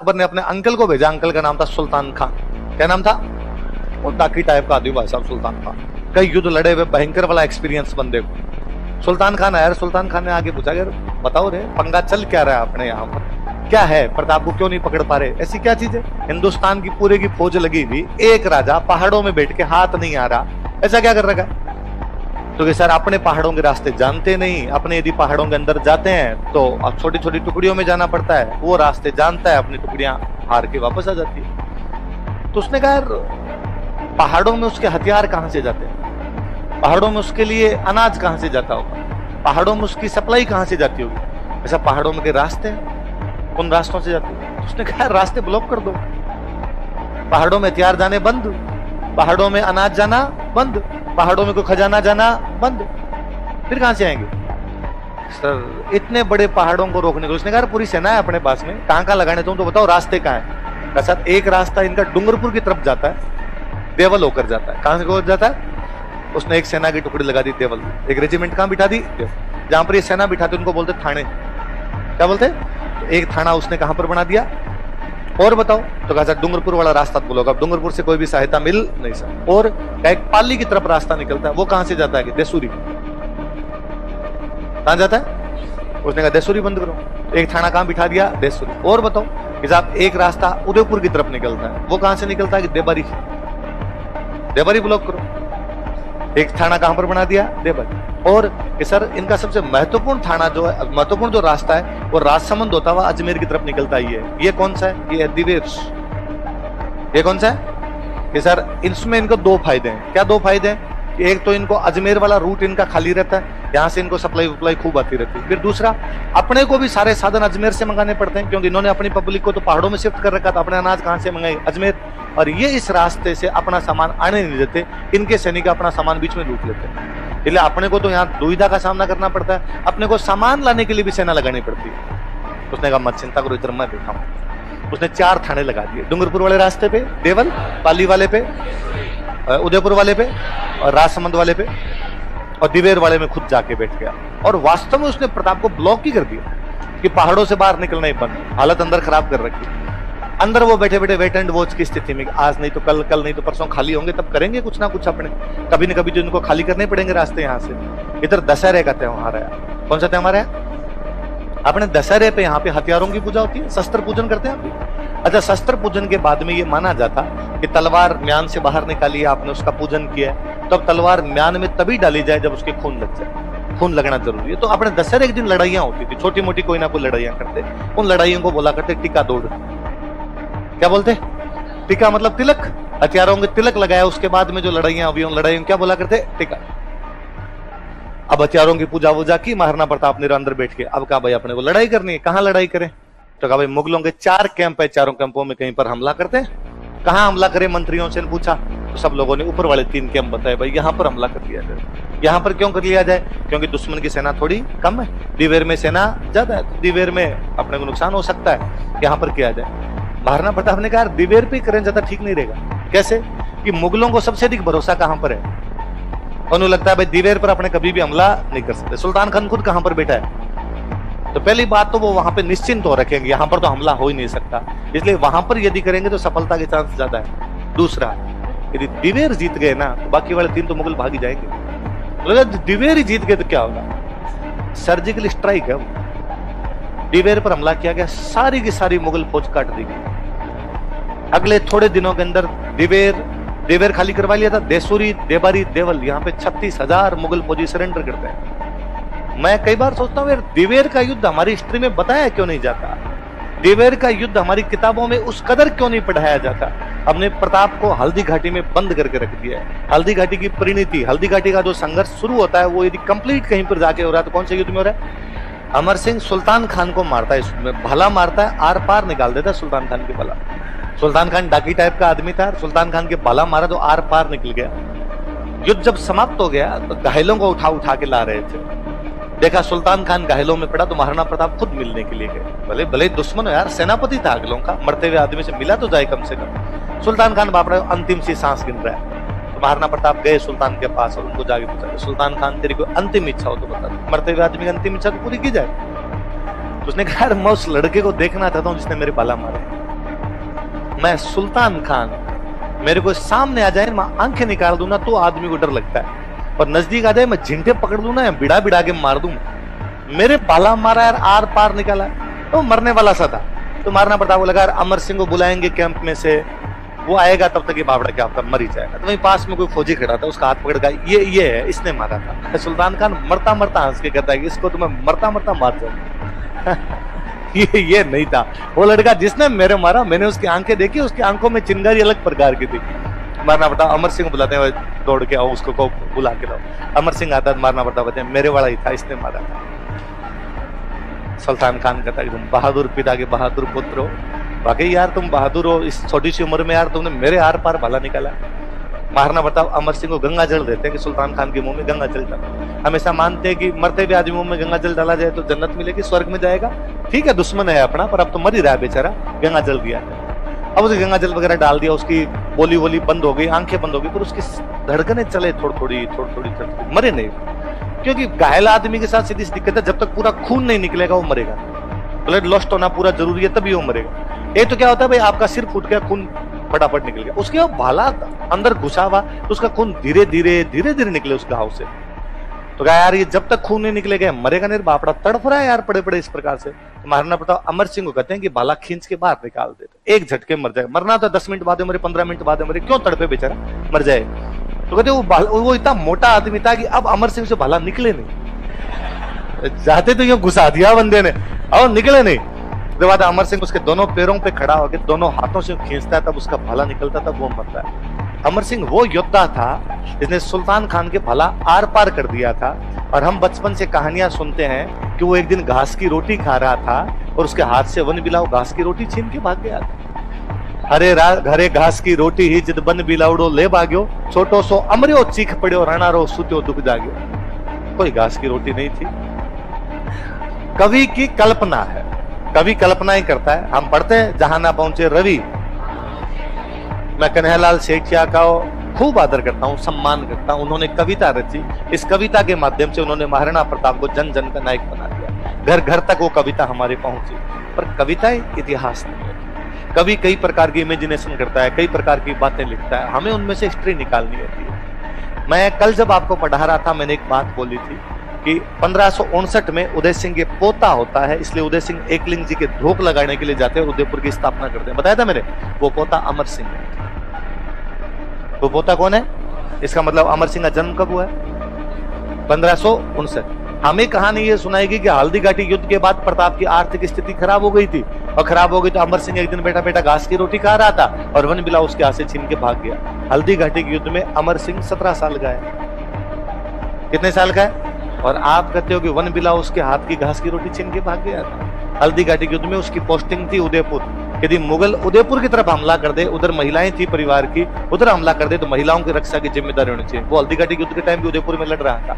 अकबर ने अपने अंकल को भेजा, अंकल का नाम था सुल्तान खान। क्या नाम था? वो डाकी टाइप का आदमी भाई साहब सुल्तान खान। कई युद्ध लड़े हुए, भयंकर वाला एक्सपीरियंस बंदे को। सुल्तान खान आया, सुल्तान खान ने आगे पूछा यार बताओ रे पंगा चल क्या रहा है अपने यहाँ पर, क्या है, प्रताप को क्यों नहीं पकड़ पा रहे, ऐसी क्या चीज है? हिंदुस्तान की पूरे की फौज लगी हुई, एक राजा पहाड़ों में बैठ के हाथ नहीं आ रहा, ऐसा क्या कर रखा है? तो सर अपने पहाड़ों के रास्ते जानते नहीं, अपने यदि पहाड़ों के अंदर जाते हैं तो अब छोटी छोटी टुकड़ियों में जाना पड़ता है, वो रास्ते जानता है, अपनी टुकड़ियां हार के वापस आ जाती है। तो उसने कहा यार पहाड़ों में उसके हथियार कहां से जाते हैं, पहाड़ों में उसके लिए अनाज कहां से जाता होगा, पहाड़ों में उसकी सप्लाई कहां से जाती होगी, ऐसा पहाड़ों में के रास्ते हैं, उन रास्तों से जाते हैं। तो उसने कहा रास्ते ब्लॉक कर दो, पहाड़ों में हथियार जाने बंद, पहाड़ों में अनाज जाना बंद, पहाड़ों में कोई खजाना जाना बंद, फिर कहां से आएंगे? सर इतने बड़े पहाड़ों को रोकने को उसने कहा पूरी सेना है अपने पास में, कहां कहां लगाने तुम तो बताओ, रास्ते कहां है? सर एक रास्ता इनका डूंगरपुर की तरफ जाता है, देवल होकर जाता है। कहां से होकर जाता है? उसने एक सेना की टुकड़ी लगा दी देवल, एक रेजिमेंट कहां बिठा दी? जहां पर ये सेना बिठाते उनको बोलते थाने, क्या बोलते? तो एक थाना उसने कहां पर बना दिया? और बताओ? तो कहा सर डूंगरपुर वाला रास्ता बोलोगे, अब डूंगरपुर से कोई भी सहायता मिल नहीं सकती। और एक पाली की तरफ रास्ता निकलता है, वो कहां से जाता है? देसूरी। कहां जाता है? उसने कहा देसूरी बंद करो, एक थाना कहां बिठा दिया? देसूरी। और बताओ कि साहब एक रास्ता उदयपुर की तरफ निकलता है, वो कहां से निकलता है? कि देबारी, देबारी ब्लॉक करो, एक थाना कहां पर बना दिया? देबारी। और कि सर इनका सबसे महत्वपूर्ण थाना जो है, महत्वपूर्ण जो रास्ता है वो राजसमंद होता हुआ अजमेर की तरफ निकलता ही है, ये कौन सा है? ये दिवेर। ये कौन सा है? कि सर इसमें इनको दो फायदे हैं। क्या दो फायदे हैं? कि एक तो इनको अजमेर वाला रूट इनका खाली रहता है, यहाँ से इनको सप्लाई वप्लाई खूब आती रहती है। फिर दूसरा अपने को भी सारे साधन अजमेर से मंगाने पड़ते हैं, क्योंकि इन्होंने अपनी पब्लिक को तो पहाड़ों में शिफ्ट कर रखा था, अपने अनाज कहां से मंगाए? अजमेर। और ये इस रास्ते से अपना सामान आने नहीं देते, इनके सैनिक अपना सामान बीच में लूट लेते हैं, इसलिए अपने को तो यहाँ दुविधा का सामना करना पड़ता है, अपने को सामान लाने के लिए भी सेना लगानी पड़ती है। उसने कहा मत चिंता करो, इधर मैं बैठा हूं। उसने 4 थाने लगा दिए, डूंगरपुर वाले रास्ते पे देवल, पाली वाले पे, उदयपुर वाले पे और राजसमंद वाले पे, और दिवेर वाले में खुद जाके बैठ गया। और वास्तव में उसने प्रताप को ब्लॉक ही कर दिया कि पहाड़ों से बाहर निकलना ही बंद, हालत अंदर खराब कर रखी। अंदर वो बैठे बैठे वेट एंड वॉच की स्थिति में, आज नहीं तो कल, कल नहीं तो परसों खाली होंगे, तब करेंगे कुछ ना कुछ अपने, कभी न कभी तो इनको खाली करने पड़ेंगे रास्ते यहाँ से। इधर दशहरे का त्योहार है, कौन सा त्योहार है? अपने दशहरे पे यहाँ पे हथियारों की पूजा होती है, शस्त्र पूजन करते हैं आप। अच्छा, शस्त्र पूजन के बाद में ये माना जाता कि तलवार म्यान से बाहर निकाली, आपने उसका पूजन किया है, तो अब तलवार म्यान में तभी डाली जाए जब उसके खून लग जाए, खून लगना जरूरी है। तो अपने दशहरे के दिन लड़ाइयां होती थी, छोटी मोटी कोई ना कोई लड़ाइयां करते, उन लड़ाइयों को बोला करते टीका दौड़। क्या बोलते? टीका मतलब तिलक, हथियारों के तिलक लगाया, उसके बाद में जो लड़ाइयां हुई उन लड़ाइयों क्या बोला करते? टीका। अब हथियारों की पूजा वूजा की, महाराणा प्रताप ने अंदर बैठ के, अब कहा भाई अपने को लड़ाई करनी है, कहां लड़ाई करें? तो कहा भाई मुगलों के 4 कैंप है, चारों कैंपों में कहीं पर हमला करते हैं। कहां हमला करें? मंत्रियों से पूछा तो सब लोगों ने ऊपर वाले 3 कैंप बताए, भाई यहां पर हमला कर लिया जाए। यहां पर क्यों कर लिया जाए? क्योंकि दुश्मन की सेना थोड़ी कम है, दिवेर में सेना ज्यादा है, तो दिवेर में अपने को नुकसान हो सकता है, यहां पर किया जाए। महाराणा प्रताप ने कहा दिवेर पे करें ज्यादा ठीक नहीं रहेगा। कैसे? कि मुगलों को सबसे अधिक भरोसा कहां पर है? उन्हें लगता है भाई दिवेर पर अपने कभी भी हमला नहीं कर सकते। सुल्तान खान खुद कहां पर बैठा है, तो पहली बात तो वो वहां पे निश्चिंत हो रखेंगे, यहां पर तो हमला हो ही नहीं सकता, इसलिए वहां पर यदि करेंगे तो सफलता के चांस ज्यादा है। दूसरा, यदि दिवेर जीत गए ना तो बाकी वाले 3 तो मुगल भागी जाएंगे। दिवेर ही जीत गए तो क्या होगा? सर्जिकल स्ट्राइक है वो। दिवेर पर हमला किया गया, सारी की सारी मुगल फौज काट दी गई। अगले थोड़े दिनों के अंदर दिवेर खाली करवा लिया था, देसूरी, देबारी, देवल, यहाँ पे 36,000 मुगल फौजी सरेंडर करते हैं। मैं कई बार सोचता हूँ यार दिवेर का युद्ध हमारी हिस्ट्री में बताया क्यों नहीं जाता? दिवेर का युद्ध हमारी किताबों में उस कदर क्यों नहीं पढ़ाया जाता? हमने प्रताप को हल्दी घाटी में बंद करके रख दिया है। हल्दी घाटी की परिणति, हल्दी घाटी का जो संघर्ष शुरू होता है वो यदि कंप्लीट कहीं पर जाके हो रहा है तो कौन से युद्ध में हो रहा है? अमर सिंह सुल्तान खान को मारता है, इसमें भला मारता है, आर पार निकाल देता है सुल्तान खान के भला। सुल्तान खान डाकी टाइप का आदमी था, सुल्तान खान के भला मारा तो आर पार निकल गया। युद्ध जब समाप्त हो गया तो घायलों को उठा उठा के ला रहे थे, देखा सुल्तान खान घायलों में पड़ा तो महाराणा प्रताप खुद मिलने के लिए गए। भले भले दुश्मन हो यार, सेनापति था अगलों का, मरते हुए आदमी से मिला तो जाए कम से कम। सुल्तान खान बाप रहा अंतिम सी सांस गिन रहा है, तो महाराणा प्रताप गए सुल्तान के पास और उनको जाके पूछा, सुल्तान खान तेरी कोई अंतिम इच्छा हो तो बता, मरते हुए आदमी की अंतिम इच्छा तो पूरी की जाए। उसने कहा मैं उस लड़के को देखना चाहता हूँ जिसने मेरे बाला मारे। मैं सुल्तान खान, मेरे को सामने आ जाए, मैं आंखें निकाल दूं ना तो आदमी को डर लगता है, और नजदीक आ जाए मैं झिंटे पकड़ लूं ना, बिड़ा बिड़ा के मार दूं। मेरे भाला मारा यार, आर पार निकाला, तो मरने वाला सा था, तो मारना पड़ता। वो लगा यार अमर सिंह को बुलाएंगे कैंप में से, वो आएगा तब तक ये बावड़ा क्या आपका मर ही जाएगा। तो वहीं पास में कोई फौजी खड़ा था, उसका हाथ पकड़ का ये है, इसने मारा था। सुल्तान खान मरता मरता हंस के कहता है इसको तो मैं मरता मरता मार जाऊं। ये नहीं था वो लड़का जिसने मेरे मारा, मैंने उसकी आंखें देखी, उसकी आंखों में चिंगारी अलग प्रकार की थी। मारना पड़ता, अमर सिंह बुलाते हैं, दौड़ के आओ, उसको को बुला के लाओ। अमर सिंह आता, मारना पड़ता, बताए मेरे वाला ही था, इसने मारा था। सुल्तान खान कहता है तुम बहादुर पिता के बहादुर पुत्र हो, वाकई यार तुम बहादुर हो, इस छोटी सी उम्र में यार तुमने मेरे आर पार भला निकाला। मारना पड़ता, अमर सिंह को गंगा जल देते हैं कि सुल्तान खान के मुंह में गंगा जल डालो। हमेशा मानते हैं कि मरते हुए आदमी मुंह में गंगा जल डाला जाए तो जन्नत मिलेगी, स्वर्ग में जाएगा। ठीक है दुश्मन है अपना, पर अब तो मर ही रहा है बेचारा, गंगा जल दिया। अब उसे गंगा जल वगैरह डाल दिया, उसकी बोली वोली बंद हो गई, आंखें बंद हो गई, पर उसकी धड़कनें चले थोड़ी थोड़ी, मरे नहीं। क्योंकि घायल आदमी के साथ सीधी सी दिक्कत है, जब तक पूरा खून नहीं निकलेगा वो मरेगा। ब्लड लॉस्ट होना पूरा जरूरी है, तभी वो मरेगा। ये तो क्या होता है भाई, आपका सिर फूट गया, खून फटाफट निकल गया, उसके बाद भाला अंदर घुसा हुआ, तो उसका खून धीरे धीरे निकले उस घाव से। तो क्या यार ये जब तक खून नहीं निकलेगा मरेगा नहीं, बापड़ा तड़फ रहा है यार पड़े पड़े इस प्रकार से। तो मारना पड़ता, अमर सिंह को कहते हैं कि भाला खींच के बाहर निकाल दे, तो एक झटके मर जाए। मरना तो 10 मिनट बाद मरे, 15 मिनट बाद मरे, क्यों तड़पे बेचारा, मर जाए। तो कहते वो इतना मोटा आदमी था कि अब अमर सिंह से भाला निकले नहीं, जाते तो यूं घुसा दिया बंदे ने और निकले नहीं। उसके बाद अमर सिंह उसके दोनों पैरों पे खड़ा होकर दोनों हाथों से खींचता है, तब उसका भाला निकलता, तब वो मरता है। अमर सिंह वो योद्धा था जिसने सुल्तान खान के भाला आर पार कर दिया था। और हम बचपन से कहानियां सुनते हैं कि वो एक दिन घास की रोटी खा रहा था और उसके हाथ से वन बिलाव घास की रोटी छीन के भाग गया था। हरे घरे घास की रोटी ही जिद बन बिलावड़ो ले भाग्यो, छोटो सो अमरियो चीख पड़ो, राणा रो सुत्यो दुख जाग्यो। कोई घास की रोटी नहीं थी। कवि की कल्पना है, कवि कल्पना ही करता है। हम पढ़ते हैं जहां ना पहुंचे रवि। मैं कन्हैयालाल सेठिया का खूब आदर करता हूं, सम्मान करता हूं। उन्होंने कविता रची, इस कविता के माध्यम से उन्होंने महाराणा प्रताप को जन जन का नायक बना दिया। घर घर तक वो कविता हमारे पहुंची। पर कविताएं इतिहास नहीं है। कवि कई प्रकार की इमेजिनेशन करता है, कई प्रकार की बातें लिखता है, हमें उनमें से हिस्ट्री निकालनी होती है। मैं कल जब आपको पढ़ा रहा था, मैंने एक बात बोली थी कि 1559 में उदय सिंह के पोता होता है, इसलिए उदय सिंह एकलिंग जी के धोख लगाने के लिए जाते हैं, उदयपुर की स्थापना करते हैं। बताया था मैंने, वो पोता अमर सिंह है। वो पोता कौन है? इसका मतलब अमर सिंह का जन्म कब हुआ है? 1559। हमें कहानी ये सुनाएगी कि हल्दी घाटी युद्ध के बाद प्रताप की आर्थिक स्थिति खराब हो गई थी, और खराब हो गई तो अमर सिंह एक दिन बैठा बैठा घास की रोटी खा रहा था और वन बिलाव उसके हाथ से छीन के भाग गया। हल्दी घाटी के युद्ध में अमर सिंह 17 साल का है। कितने साल का है? और आप कहते हो कि वन बिलाव उसके हाथ की घास की रोटी छीन के भाग गया था। हल्दी घाटी युद्ध में उसकी पोस्टिंग थी उदयपुर। यदि मुगल उदयपुर की तरफ हमला कर दे, उधर महिलाएं थी परिवार की, उधर हमला कर दे तो महिलाओं की रक्षा की जिम्मेदारी होनी चाहिए। वो हल्दी घाटी युद्ध के टाइम भी उदयपुर में लड़ रहा था।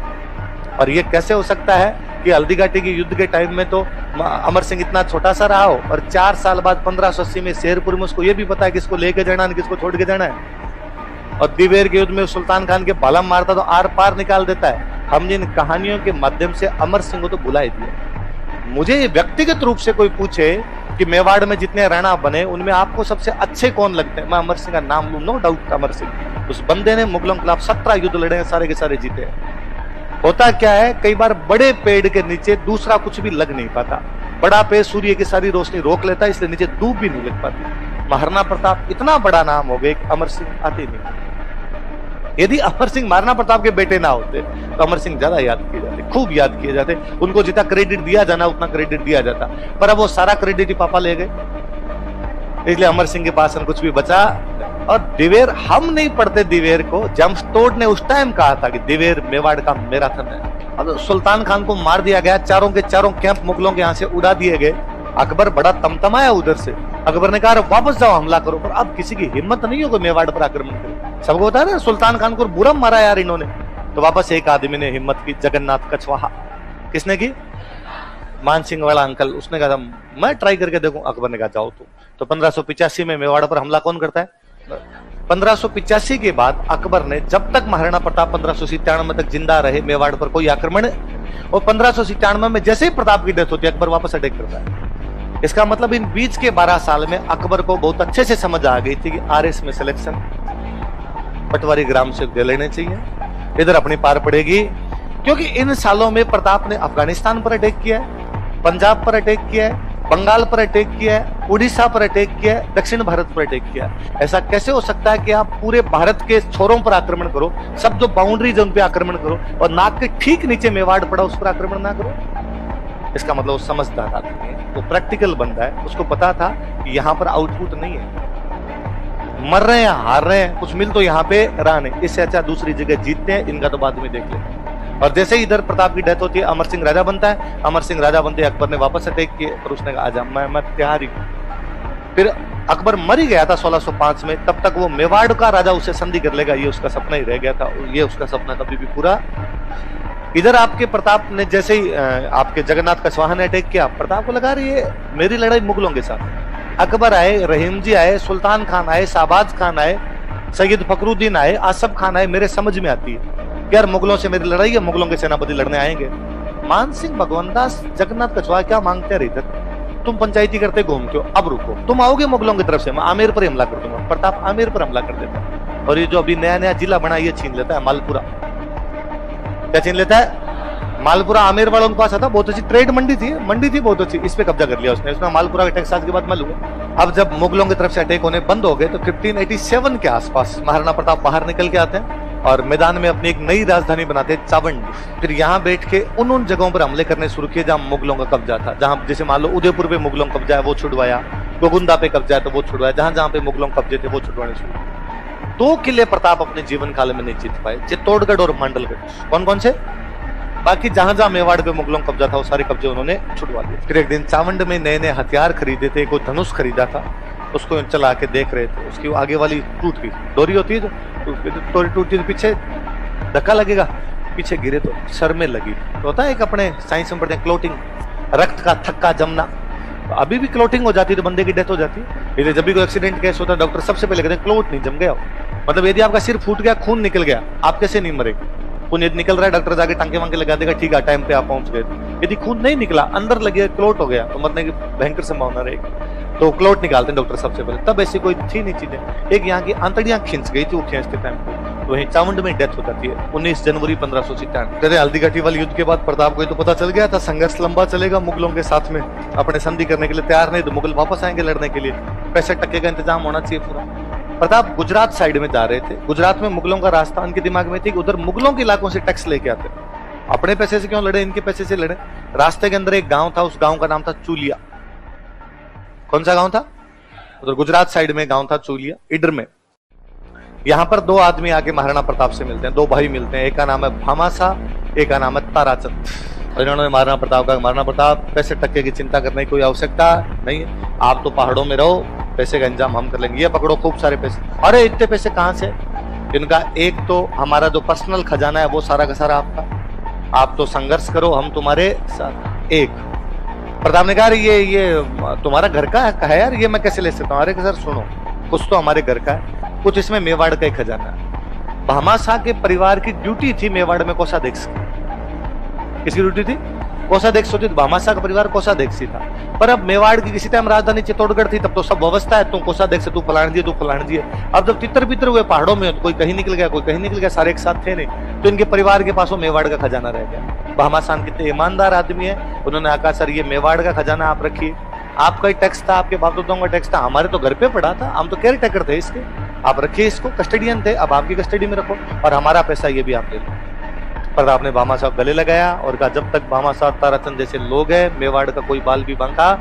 और ये कैसे हो सकता है कि हल्दी घाटी के युद्ध के टाइम में तो अमर सिंह इतना छोटा सा रहा हो, और 4 साल बाद 1580 में शेरपुर में उसको ये भी पता है किसको लेके जाना है, किसको छोड़ के जाना है। और दिवेर के युद्ध में सुल्तान खान के भाला मारता तो आर पार निकाल देता है। हमने इन कहानियों के माध्यम से अमर सिंह को तो भुला ही दिया। मुझे व्यक्तिगत रूप से कोई पूछे कि मेवाड़ में जितने राणा बने उनमें आपको सबसे अच्छे कौन लगते हैं, मैं अमर सिंह का नाम लूं, नो डाउट अमर सिंह। उस बंदे ने मुगलों के खिलाफ 17 युद्ध लड़े हैं, सारे के सारे जीते हैं। होता क्या है, कई बार बड़े पेड़ के नीचे दूसरा कुछ भी लग नहीं पाता। बड़ा पेड़ सूर्य की सारी रोशनी रोक लेता है, इसलिए नीचे धूप भी नहीं लग पाती। महाराणा प्रताप इतना बड़ा नाम हो गया, अमर सिंह आते नहीं। यदि अमर सिंह महाराणा प्रताप के बेटे ना होते तो अमर सिंह ज्यादा याद किए जाते, खूब याद किए जाते। उनको जितना क्रेडिट दिया जाना उतना क्रेडिट दिया जाता, पर अब वो सारा क्रेडिट ही पापा ले गए, इसलिए अमर सिंह के पास कुछ भी बचा। और दिवेर हम नहीं पढ़ते दिवेर को, जमस्तोड़ ने उस टाइम कहा था कि दिवेर मेवाड़ का मैराथन है। अब सुल्तान खान को मार दिया गया, चारों के चारों कैंप मुगलों के यहाँ से उड़ा दिए गए। अकबर बड़ा तमतमाया उधर से, अकबर ने कहा वापस जाओ हमला करो, पर अब किसी की हिम्मत नहीं होगी मेवाड़ पर आक्रमण करे। सबको होता है ना, सुल्तान खान को बुरा मारा यार इन्होंने। तो वापस एक आदमी ने हिम्मत की, जगन्नाथ कछवाहा। किसने की? मान सिंह वाला अंकल। उसने कहा मैं ट्राई करके देखूं। अकबर ने कहा जाओ तुम। तो 1585 में मेवाड़ पर हमला कौन करता है? 1585 के बाद अकबर ने, जब तक महाराणा प्रताप 1597 तक जिंदा रहे, मेवाड़ पर कोई आक्रमण, और 1597 में जैसे ही प्रताप की डेथ होती है अकबर वापस अटैक करता है। इसका मतलब इन बीच के 12 साल में अकबर को बहुत अच्छे से समझ आ गई थी कि आरएस में सिलेक्शन पटवारी ग्राम से दे लेने चाहिए, इधर अपनी पार पड़ेगी। क्योंकि इन सालों में प्रताप ने अफगानिस्तान पर अटैक किया है, पंजाब पर अटैक किया है, बंगाल पर अटैक किया है, उड़ीसा पर अटैक किया है, दक्षिण भारत पर अटैक किया है। ऐसा कैसे हो सकता है कि आप पूरे भारत के छोरों पर आक्रमण करो, सब जो बाउंड्रीज उन पे आक्रमण करो, और नाक के ठीक नीचे मेवाड़ पड़ा उस पर आक्रमण ना करो? इसका मतलब वो समझदार आदमी है, वो प्रैक्टिकल बंदा है, उसको पता था कि यहाँ पर आउटपुट नहीं है, मर रहे हैं, हार रहे हैं, कुछ मिल तो यहाँ पे रहा नहीं, इससे अच्छा दूसरी जगह जीतते हैं, इनका तो बाद में देख ले। और जैसे ही इधर प्रताप की डेथ होती है, अमर सिंह राजा बनता है। अमर सिंह राजा बनते अकबर ने वापस अटैक किए, पर उसने कहा आजा मैं तैयार ही। फिर अकबर मर ही गया था 1605 में, तब तक वो मेवाड़ का राजा उसे संधि कर लेगा, ये उसका सपना ही रह गया था, ये उसका सपना कभी भी पूरा। इधर आपके प्रताप ने जैसे ही आपके जगन्नाथ कछवाहा ने अटैक किया, प्रताप को लगा रही है मेरी लड़ाई मुगलों के साथ। अकबर आए, रहीम जी आए, सुल्तान खान आए, शाहबाज खान आए, सैयद फखरुद्दीन आए, आसफ खान आए, मेरे समझ में आती है यार मुगलों से मेरी लड़ाई है, मुगलों के सेनापति लड़ने आएंगे। मान सिंह भगवंतदास जगन्नाथ कछवाहा क्या मांगते हैं इधर? तुम पंचायती करते घूमते हो, अब रुको, तुम आओगे मुगलों की तरफ से, मैं आमेर पर हमला कर दूंगा। प्रताप आमेर पर हमला कर देता है, और ये जो अभी नया नया जिला बना ये छीन लेता है, मालपुरा। क्या छीन लेता है? मालपुरा। आमेर वालों के पास आता, बहुत अच्छी ट्रेड मंडी थी बहुत अच्छी, इस पे कब्जा कर लिया उसने मालपुरा के टैक्स आज के बाद मैं लूंगा। अब जब मुगलों की तरफ से अटैक होने बंद हो गए तो 1587 के आसपास महाराणा प्रताप बाहर निकल के आते हैं और मैदान में अपनी एक नई राजधानी बनाते हैं, चावंड। फिर यहाँ बैठ के उन जगहों पर हमले करने शुरू किए जहां मुगलों का कब्जा था, जहां जैसे मान लो उदयपुर पे मुगलों का कब्जा है वो छुड़वाया, गोगुंदा पे कब्जा है तो वो छुड़वाया, जहां जहां पे मुगलों कब्जे थे वो छुड़वाने शुरू। 2 किले प्रताप अपने जीवन काल में नहीं जीत पाए, चित्तौड़गढ़ और मांडलगढ़। कौन कौन से? बाकी जहां जहां मेवाड़ पे मुगलों का कब्जा था वो सारे कब्जे उन्होंने छुड़वा लिए। फिर एक दिन चावंड में नए नए हथियार खरीदे थे, कोई धनुष खरीदा था, उसको चला के देख रहे थे, उसकी आगे वाली टूट गई, डोरी होती है जो टूटती, पीछे धक्का लगेगा, पीछे गिरे तो सर में लगी। तो होता है एक अपने साइंस में पढ़ते हैं क्लोटिंग, रक्त का थक्का जमना। तो अभी भी क्लोटिंग हो जाती है तो बंदे की डेथ हो जाती है, इसलिए जब भी कोई एक्सीडेंट केस होता है डॉक्टर सबसे पहले कहते हैं क्लोट नहीं जम गया हो। मतलब यदि आपका सिर फूट गया, खून निकल गया, आप कैसे नहीं मरे? खून यदि निकल रहा है डॉक्टर जाके टांके वांके लगा देगा, ठीक है टाइम पे आप पहुंच गए। यदि खून नहीं निकला, अंदर लगे, क्लोट हो गया, तो मरने की भयंकर संभावना रहेगी, तो क्लोट निकालते हैं डॉक्टर सबसे पहले। तब ऐसी कोई थी नहीं चीजें, एक यहाँ की आंतड़ियां खींच गई थी, वो खींचते टाइम पे तो वहीं चावंड में डेथ हो जाती है 19 जनवरी 1597। हल्दीघाटी वाले युद्ध के बाद प्रताप को तो पता चल गया था संघर्ष लंबा चलेगा, मुगलों के साथ में अपने संधि करने के लिए तैयार नहीं, तो मुगल वापस आएंगे लड़ने के लिए, 65% का इंतजाम होना चाहिए पूरा। प्रताप गुजरात साइड में जा रहे थे, गुजरात में मुगलों का रास्ता उनके दिमाग में थी कि उधर मुगलों के इलाकों से टैक्स लेके आते, अपने पैसे से क्यों लड़े, इनके पैसे से लड़े। रास्ते के अंदर एक गांव था, उस गांव का नाम था चूलिया। कौन सा गांव था? उधर गुजरात साइड में गांव था चूलिया, इडर में। यहाँ पर 2 आदमी आके महाराणा प्रताप से मिलते हैं, 2 भाई मिलते हैं, एक का नाम है भामाशाह, एक का नाम है ताराचंद। इन्होंने महाराणा प्रताप का, महाराणा प्रताप पैसे टक्के की चिंता करने की कोई आवश्यकता नहीं है, आप तो पहाड़ों में रहो, पैसे का इंतजाम हम कर लेंगे, ये पकड़ो खूब सारे पैसे। अरे इतने पैसे कहाँ से? इनका एक तो हमारा जो पर्सनल खजाना है वो सारा का सारा आपका, आप तो संघर्ष करो, हम तुम्हारे साथ। एक प्रताप ने कहा ये तुम्हारा घर का है यार, ये मैं कैसे ले सकता हूँ? अरे सर सुनो, कुछ तो हमारे घर का है, कुछ इसमें मेवाड़ का ही खजाना है। भामाशाह के परिवार की ड्यूटी थी मेवाड़ में कोषाध्यक्ष की। किसकी ड्यूटी थी? कोषाध्यक्ष होती, भामाशाह का परिवार कोषाध्यक्ष था। पर अब मेवाड़ की किसी टाइम राजधानी चित्तौड़गढ़ थी, तब तो सब व्यवस्था है, तू कोषाध्यक्ष, तू फलाण जी, तू फलाण जी है। अब जब तितर बितर हुए पहाड़ों में, तो कोई कहीं निकल गया, कोई कहीं निकल गया, सारे एक साथ थे नहीं, तो इनके परिवार के पास वो मेवाड़ का खजाना रह गया। भामाशाह कितने ईमानदार आदमी है, उन्होंने कहा सर ये मेवाड़ का खजाना आप रखिए, आपका ही टैक्स था, आपके बाप दादाओं का टैक्स था, हमारे तो घर पे पड़ा था, हम तो केयर टेकर थे इसके, आप रखिए इसको, कस्टडियन थे, अब आपकी कस्टडी में रखो, और हमारा पैसा ये भी आप ले लो। प्रताप ने भामाशाह गले लगाया और कहा जब तक भामाशाह ताराचंद जैसे लोग हैं, मेवाड़ का कोई बाल भी बांका,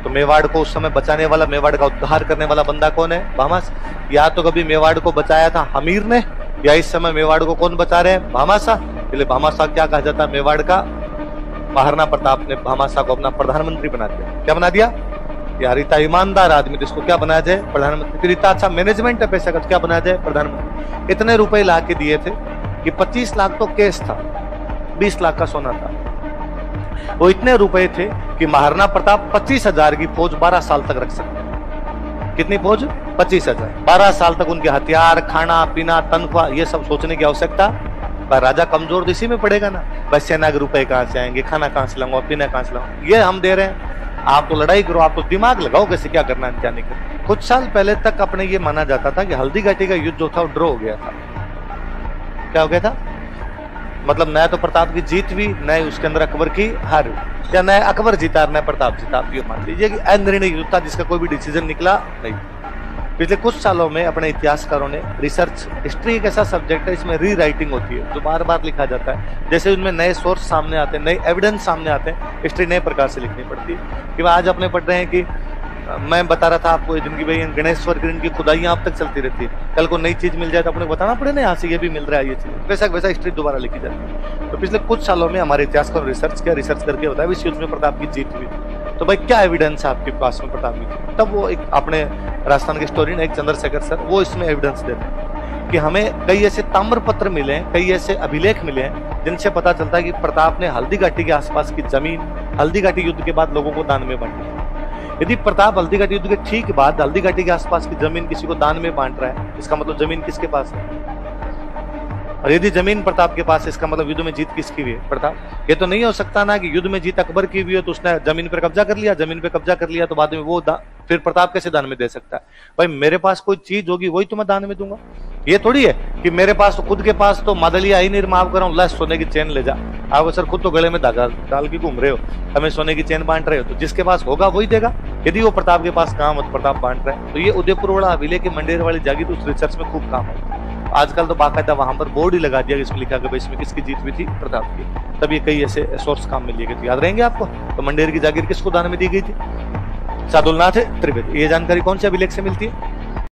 तो मेवाड़ को उस समय बचाने वाला, मेवाड़ का उद्धार करने वाला बंदा कौन है? भामाशाह। या तो कभी मेवाड़ को बचाया था हमीर ने, या इस समय मेवाड़ को कौन बचा रहे हैं? भामाशाह। इसलिए भामाशाह क्या कहा जाता है मेवाड़ का? महाराणा प्रताप ने भामाशाह को अपना प्रधानमंत्री बना दिया। क्या बना दिया? यार इतना ईमानदार आदमी, जिसको क्या बनाया जाए? प्रधानमंत्री। फिर इतना अच्छा मैनेजमेंट है पैसे का, क्या बनाया जाए? प्रधानमंत्री। इतने रुपए ला के दिए थे कि 25 लाख तो कैश था, 20 लाख का सोना था। वो इतने रुपए थे कि महाराणा प्रताप 25,000 की फौज 12 साल तक रख सकते। कितनी फौज? 25,000। 12 साल तक उनके हथियार, खाना पीना, तनख्वाह, ये सब सोचने की आवश्यकता। पर राजा कमजोर तो इसी में पड़ेगा ना, बस सेना के रुपए कहाँ से आएंगे, खाना कहाँ से लाऊंगा, पीना कहाँ से लाऊंगा, ये हम दे रहे हैं। आप तो लड़ाई करो, आप तो दिमाग लगाओ कैसे क्या करना है क्या नहीं करना। कुछ साल पहले तक अपने ये माना जाता था कि हल्दी घाटी का युद्ध जो था वो ड्रॉ हो गया था। क्या हो गया था? मतलब न तो प्रताप की जीत हुई, न उसके अंदर अकबर की हार हुई, या न अकबर जीता न प्रताप जीता। आप ये मान लीजिए कि अनिर्णय युद्ध था जिसका कोई भी डिसीजन निकला नहीं। पिछले कुछ सालों में अपने इतिहासकारों ने रिसर्च, हिस्ट्री एक ऐसा सब्जेक्ट है इसमें री राइटिंग होती है जो बार बार लिखा जाता है। जैसे उनमें नए सोर्स सामने आते हैं, नए एविडेंस सामने आते हैं, हिस्ट्री नए प्रकार से लिखनी पड़ती है। कि आज अपने पढ़ रहे हैं कि मैं बता रहा था आपको जिनकी भाई गणेश्वर की इनकी खुदाइयां अब तक चलती रहती है, कल को नई चीज मिल जाए तो अपने बताना पड़े ना यहाँ से ये भी मिल रहा है ये चीज, वैसा वैसा हिस्ट्री दोबारा लिखी जाती है। तो पिछले कुछ सालों में हमारे इतिहासकार रिसर्च किया, रिसर्च करके बताया इस युद्ध में प्रताप की जीत हुई। तो भाई क्या एविडेंस है आपके पास में प्रताप की? तब वो एक अपने राजस्थान के हिस्टोरियन एक चंद्रशेखर सर वो इसमें एविडेंस देते हैं कि हमें कई ऐसे ताम्र पत्र मिले हैं, कई ऐसे अभिलेख मिले हैं जिनसे पता चलता है कि प्रताप ने हल्दी घाटी के आसपास की जमीन हल्दी घाटी युद्ध के बाद लोगों को दान में बांटी। यदि प्रताप हल्दी घाटी युद्ध के ठीक बाद हल्दी घाटी के आसपास की जमीन किसी को दान में बांट रहा है, इसका मतलब जमीन किसके पास है? और यदि जमीन प्रताप के पास है, इसका मतलब युद्ध में जीत किसकी हुई है? प्रताप। ये तो नहीं हो सकता ना कि युद्ध में जीत अकबर की हुई है तो उसने जमीन पर कब्जा कर लिया, जमीन पे कब्जा कर लिया तो बाद में वो फिर प्रताप कैसे दान में दे सकता है? भाई मेरे पास कोई चीज होगी वही तो मैं दान में दूंगा। ये थोड़ी है कि मेरे पास तो खुद के पास तो मादलिया ही निर्माव कर रहा हूँ, सोने की चेन ले जा। आप सर खुद तो गले में धागा डाल के घूम रहे हो, हमें सोने की चेन बांट रहे हो, तो जिसके पास होगा वही देगा। यदि वो प्रताप के पास काम हो, प्रताप बांट रहे हैं, तो ये उदयपुर वाला हवेली के मंडेर वाली जागीर उस रिसर्च में खूब काम है। आजकल तो बाकायदा वहां पर बोर्ड ही लगा दिया, इसमें लिखा कि इसमें किसकी जीत हुई थी? प्रताप की। तब ये कई ऐसे सोर्स काम में लिए गए थे, याद रहेंगे आपको। तो मंडेर की जागीर किसको दान में दी गई थी? सादुलनाथ त्रिवेदी। ये जानकारी कौन से अभिलेख से मिलती है?